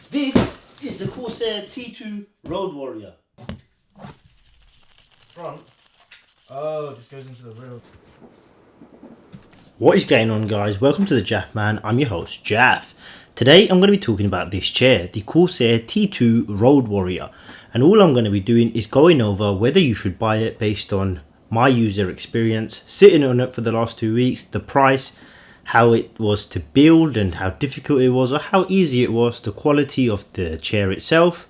This is the Corsair T2 Road Warrior. Front. Oh, this goes into the real. What is going on, guys? Welcome to the Jaff Man. I'm your host, Jaff. Today I'm going to be talking about this chair, the Corsair T2 Road Warrior. And all I'm going to be doing is going over whether you should buy it based on my user experience, sitting on it for the last 2 weeks, the price, how it was to build and how difficult it was or how easy it was, the quality of the chair itself.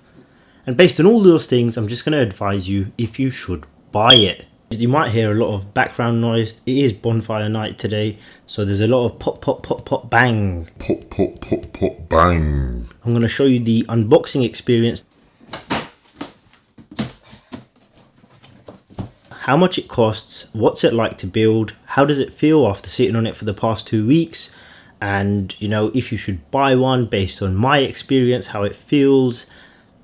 And based on all those things, I'm just going to advise you if you should buy it. You might hear a lot of background noise. It is bonfire night today, so there's a lot of pop, pop, pop, pop, bang. Pop, pop, pop, pop, bang. I'm going to show you the unboxing experience. How much it costs, what's it like to build, how does it feel after sitting on it for the past 2 weeks, and you know, if you should buy one based on my experience, how it feels.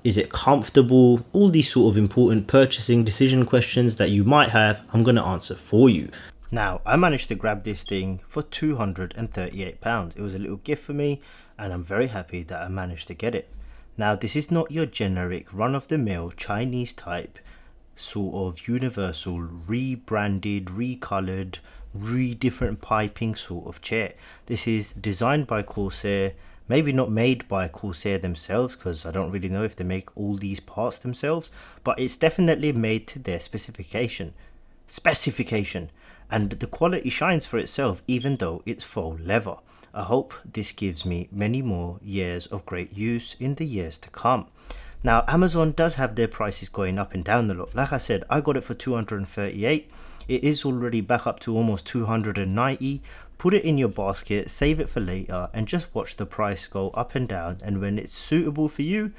Is it comfortable? All these sort of important purchasing decision questions that you might have, I'm going to answer for you. Now, I managed to grab this thing for £238. It was a little gift for me and I'm very happy that I managed to get it. Now, this is not your generic run-of-the-mill Chinese type sort of universal rebranded, recolored, different piping sort of chair. This is designed by Corsair. Maybe not made by Corsair themselves, because I don't really know if they make all these parts themselves, but it's definitely made to their specification, and the quality shines for itself even though it's faux leather. I hope this gives me many more years of great use in the years to come. Now, Amazon does have their prices going up and down a lot. Like I said, I got it for 238. It is already back up to almost 290. Put it in your basket, save it for later, and just watch the price go up and down. And when it's suitable for you,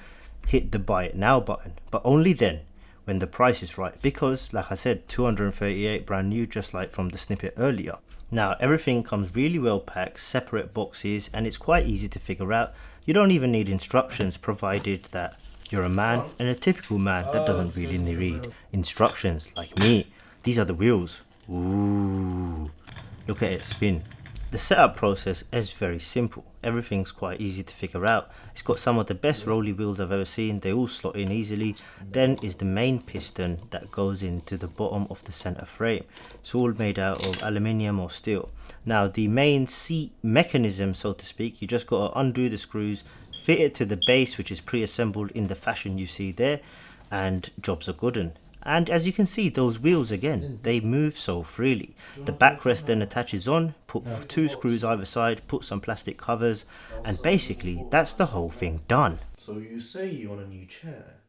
hit the buy it now button. But only then, when the price is right. Because, like I said, 238 brand new, just like from the snippet earlier. Now, everything comes really well packed, separate boxes, and it's quite easy to figure out. You don't even need instructions, provided that you're a man, and a typical man that doesn't really read instructions like me. These are the wheels. Ooh, look at it spin. The setup process is very simple. Everything's quite easy to figure out. It's got some of the best rolly wheels I've ever seen. They all slot in easily. Then is the main piston that goes into the bottom of the center frame. It's all made out of aluminium or steel. Now, the main seat mechanism, so to speak, you just got to undo the screws, fit it to the base, which is pre-assembled in the fashion you see there, and jobs are good. And as you can see, those wheels again, they move so freely. The backrest then attaches on, put 2 screws either side, put some plastic covers, and basically that's the whole thing done. So you say you want a new chair.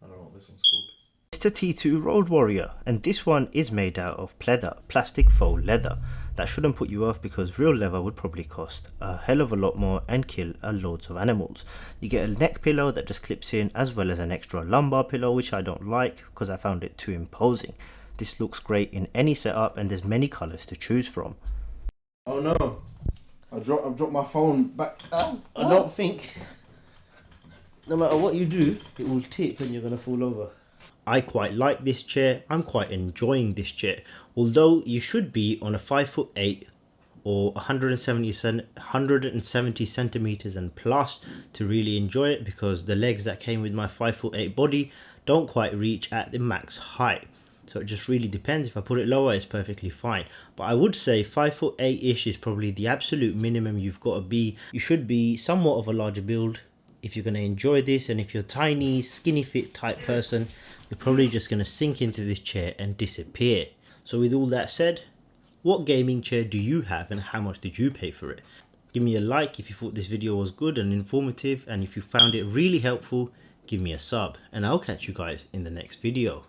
I don't know what this one's called. It's the T2 Road Warrior, and this one is made out of pleather, plastic faux leather. That shouldn't put you off, because real leather would probably cost a hell of a lot more and kill loads of animals. You get a neck pillow that just clips in, as well as an extra lumbar pillow, which I don't like because I found it too imposing. This looks great in any setup, and there's many colours to choose from. Oh no, I dropped my phone back. I don't think, no matter what you do, it will tip and you're going to fall over. I quite like this chair. I'm quite enjoying this chair. Although you should be on a 5'8" or 170 centimeters and plus to really enjoy it, because the legs that came with my 5'8" body don't quite reach at the max height. So it just really depends. If I put it lower, it's perfectly fine. But I would say 5'8"-ish is probably the absolute minimum you've got to be. You should be somewhat of a larger build if you're going to enjoy this, and if you're a tiny, skinny fit type person, you're probably just going to sink into this chair and disappear. So with all that said, what gaming chair do you have and how much did you pay for it? Give me a like if you thought this video was good and informative, and if you found it really helpful, give me a sub, and I'll catch you guys in the next video.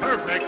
Perfect.